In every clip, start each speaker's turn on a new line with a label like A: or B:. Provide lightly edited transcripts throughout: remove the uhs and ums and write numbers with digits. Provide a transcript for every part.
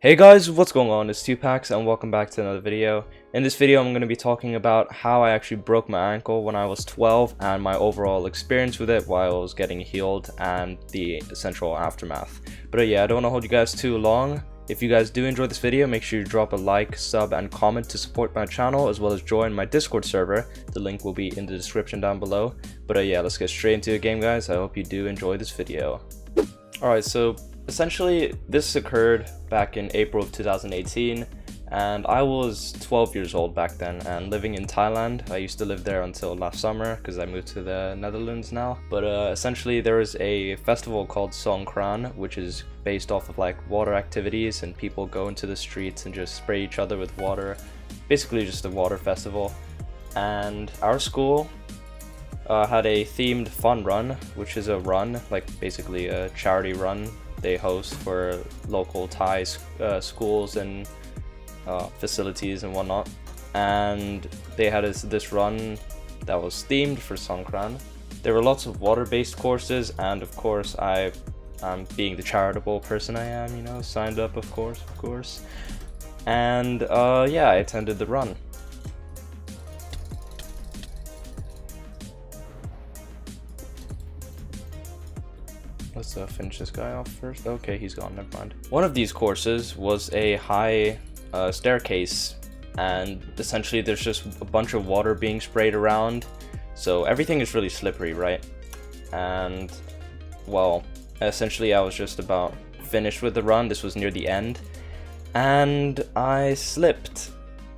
A: Hey guys, what's going on? It's 2Packs and welcome back to another video. In this video I'm going to be talking about how I actually broke my ankle when I was 12 and my overall experience with it while I was getting healed and the essential aftermath. But yeah, I don't want to hold you guys too long. If you guys do enjoy this video, make sure you drop a like, sub and comment to support my channel, as well as join my Discord server. The link will be in the description down below. But yeah, let's get straight into the game, guys. I hope you do enjoy this video. Alright, so essentially, this occurred back in April of 2018, and I was 12 years old back then and living in Thailand. I used to live there until last summer because I moved to the Netherlands now. But essentially, there is a festival called Songkran, which is based off of like water activities, and people go into the streets and just spray each other with water. Basically, just a water festival. And our school had a themed fun run, which is a run, like basically a charity run they host for local Thai schools and facilities and whatnot. And they had this run that was themed for Songkran. There were lots of water-based courses, and of course I'm being the charitable person I am, you know, signed up of course. And yeah, I attended the run. Let's finish this guy off first. Okay, he's gone, never mind. One of these courses was a high staircase, and essentially there's just a bunch of water being sprayed around, so everything is really slippery, right? And well, essentially I was just about finished with the run. This was near the end, and I slipped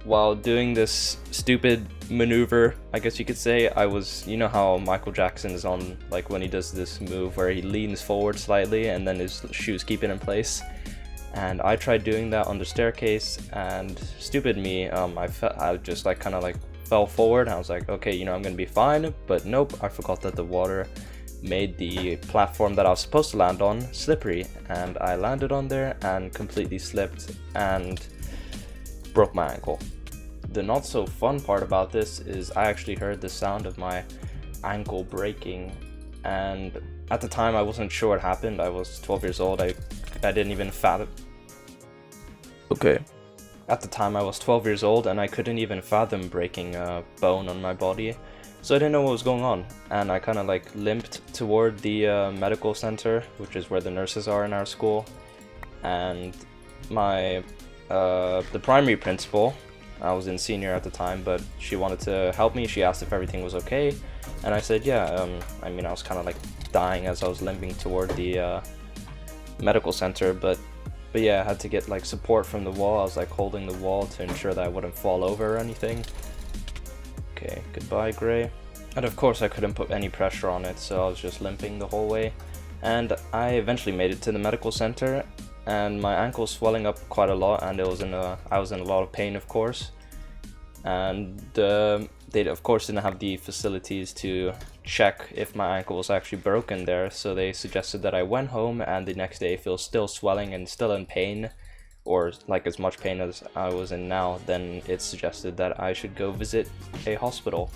A: while doing this stupid maneuver, I guess you could say. I was, you know how Michael Jackson is on, like when he does this move where he leans forward slightly and then his shoes keep it in place, and I tried doing that on the staircase, and stupid me, I just like kind of like fell forward. I was like, okay, you know, I'm gonna be fine, but nope, I forgot that the water made the platform that I was supposed to land on slippery, and I landed on there and completely slipped and broke my ankle. The not so fun part about this is I actually heard the sound of my ankle breaking, and at the time I wasn't sure what happened. I was 12 years old. I didn't even fathom. Okay. At the time I was 12 years old and I couldn't even fathom breaking a bone on my body, so I didn't know what was going on, and I kind of like limped toward the medical center, which is where the nurses are in our school. And my the primary principal, I was in senior at the time, but she wanted to help me. She asked if everything was okay, and I said yeah. I mean, I was kind of like dying as I was limping toward the medical center, but yeah, I had to get like support from the wall. I was like holding the wall to ensure that I wouldn't fall over or anything. Okay, goodbye Gray. And of course I couldn't put any pressure on it, so I was just limping the whole way, and I eventually made it to the medical center. And my ankle was swelling up quite a lot, and I was in a lot of pain, of course. And they of course didn't have the facilities to check if my ankle was actually broken there, so they suggested that I went home and the next day feel still swelling and still in pain, or like as much pain as I was in now. Then it suggested that I should go visit a hospital.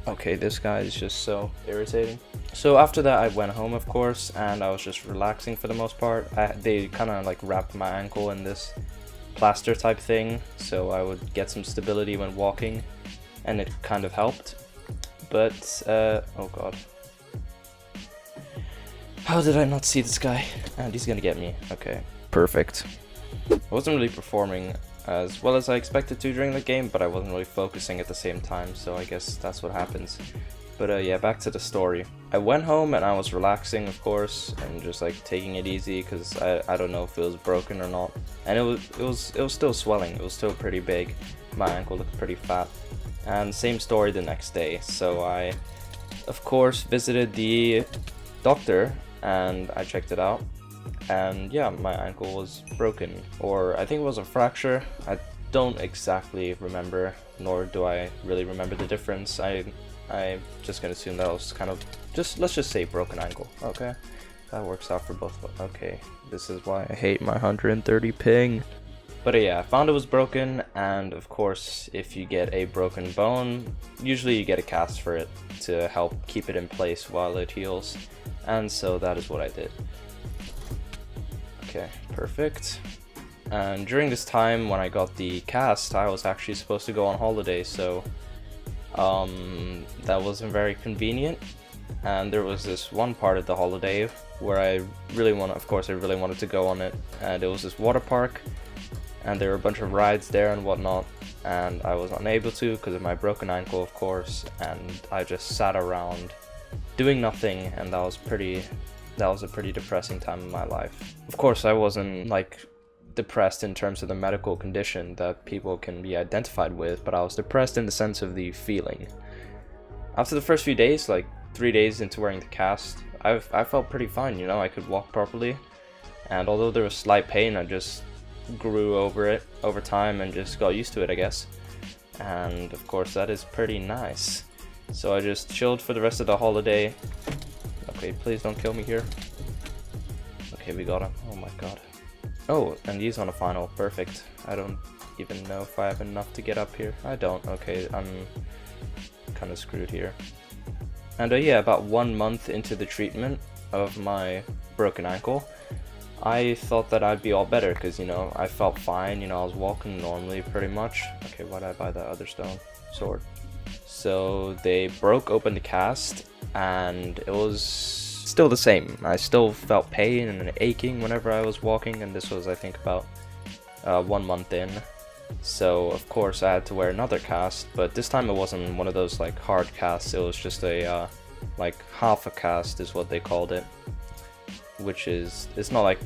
A: Okay, this guy is just so irritating. So after that I went home, of course, and I was just relaxing for the most part. They kind of like wrapped my ankle in this plaster type thing, so I would get some stability when walking, and it kind of helped. But oh god, how did I not see this guy? And he's gonna get me. Okay, perfect. I wasn't really performing as well as I expected to during the game, but I wasn't really focusing at the same time, so I guess that's what happens. But yeah, back to the story. I went home and I was relaxing, of course, and just like taking it easy, because I don't know if it was broken or not. And it was still swelling. It was still pretty big. My ankle looked pretty fat. And same story the next day. So I of course visited the doctor and I checked it out. And yeah, my ankle was broken, or I think it was a fracture. I don't exactly remember, nor do I really remember the difference. I'm just gonna assume that was kind of let's just say broken ankle. Okay, that works out for both. Okay, this is why I hate my 130 ping. But yeah, I found it was broken, and of course, if you get a broken bone, usually you get a cast for it to help keep it in place while it heals, and so that is what I did. Okay, perfect. And during this time when I got the cast, I was actually supposed to go on holiday, so that wasn't very convenient. And there was this one part of the holiday where I really wanted to go on it, and it was this water park, and there were a bunch of rides there and whatnot, and I was unable to because of my broken ankle, of course, and I just sat around doing nothing, and that was a pretty depressing time in my life. Of course, I wasn't like depressed in terms of the medical condition that people can be identified with, but I was depressed in the sense of the feeling. After the first few days, like 3 days into wearing the cast, I felt pretty fine, you know, I could walk properly, and although there was slight pain, I just grew over it over time and just got used to it, I guess. And of course that is pretty nice. So I just chilled for the rest of the holiday. Okay, please don't kill me here. Okay, we got him. Oh my god. Oh, and he's on a final. Perfect. I don't even know if I have enough to get up here. I don't. Okay, I'm kind of screwed here. And yeah, about 1 month into the treatment of my broken ankle, I thought that I'd be all better because, you know, I felt fine, you know, I was walking normally pretty much. Okay, why did I buy that other sword? So they broke open the cast and it was still the same. I still felt pain and aching whenever I was walking, and this was, I think, about 1 month in. So of course I had to wear another cast, but this time it wasn't one of those like hard casts, it was just a like half a cast is what they called it, which is, it's not like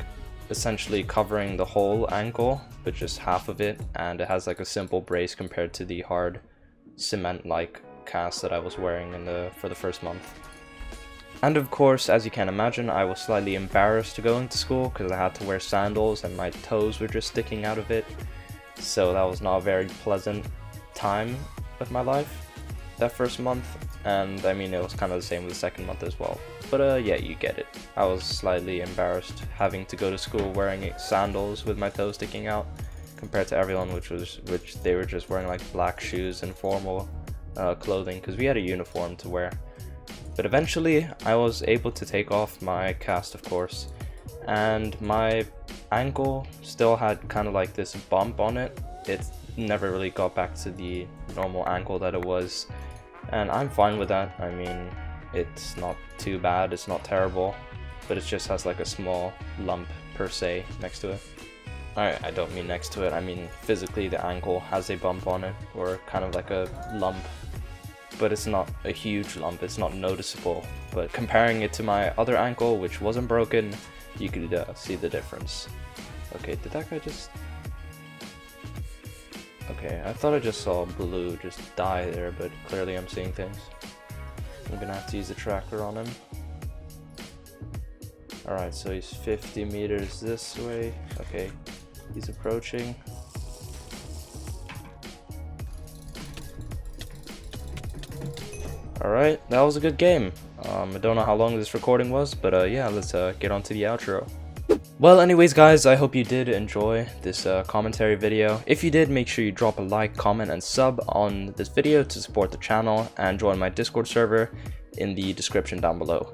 A: essentially covering the whole ankle, but just half of it, and it has like a simple brace compared to the hard cement like cast that I was wearing for the first month. And of course, as you can imagine, I was slightly embarrassed to go into school because I had to wear sandals and my toes were just sticking out of it. So that was not a very pleasant time of my life, that first month, and I mean it was kind of the same with the second month as well. But yeah, you get it. I was slightly embarrassed having to go to school wearing sandals with my toes sticking out, compared to everyone which they were just wearing like black shoes and formal clothing, because we had a uniform to wear. But eventually I was able to take off my cast, of course, and my ankle still had kind of like this bump on it. It never really got back to the normal ankle that it was, and I'm fine with that. I mean, it's not too bad, it's not terrible, but it just has like a small lump per se next to it. Alright, I don't mean next to it, I mean physically the ankle has a bump on it, or kind of like a lump, but it's not a huge lump, it's not noticeable. But comparing it to my other ankle, which wasn't broken, you could see the difference. Okay, did that guy just... Okay, I thought I just saw blue just die there, but clearly I'm seeing things. I'm gonna have to use a tracker on him. Alright, so he's 50 meters this way. Okay, he's approaching. Alright, that was a good game. I don't know how long this recording was, but yeah, let's get on to the outro. Well, anyways guys, I hope you did enjoy this commentary video. If you did, make sure you drop a like, comment, and sub on this video to support the channel, and join my Discord server in the description down below.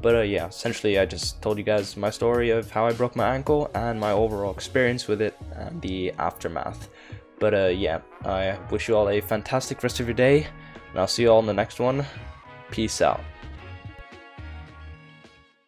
A: But yeah, essentially I just told you guys my story of how I broke my ankle and my overall experience with it and the aftermath. But yeah, I wish you all a fantastic rest of your day, and I'll see you all in the next one. Peace out.